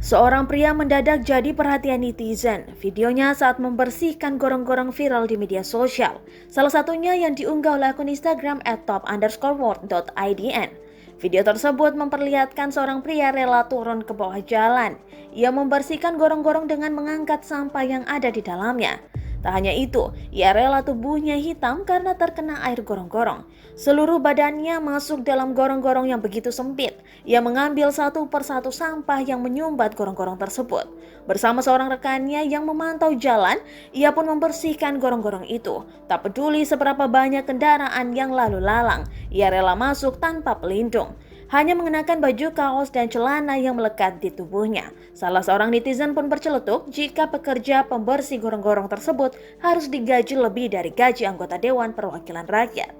Seorang pria mendadak jadi perhatian netizen. Videonya saat membersihkan gorong-gorong viral di media sosial. Salah satunya yang diunggah oleh akun Instagram @top_world.idn. Video tersebut memperlihatkan seorang pria rela turun ke bawah jalan. Ia membersihkan gorong-gorong dengan mengangkat sampah yang ada di dalamnya. Tak hanya itu, ia rela tubuhnya hitam karena terkena air gorong-gorong. Seluruh badannya masuk dalam gorong-gorong yang begitu sempit. Ia mengambil satu persatu sampah yang menyumbat gorong-gorong tersebut. Bersama seorang rekannya yang memantau jalan, ia pun membersihkan gorong-gorong itu. Tak peduli seberapa banyak kendaraan yang lalu lalang, ia rela masuk tanpa pelindung. Hanya mengenakan baju kaos dan celana yang melekat di tubuhnya. Salah seorang netizen pun berceletuk jika pekerja pembersih gorong-gorong tersebut harus digaji lebih dari gaji anggota Dewan Perwakilan Rakyat.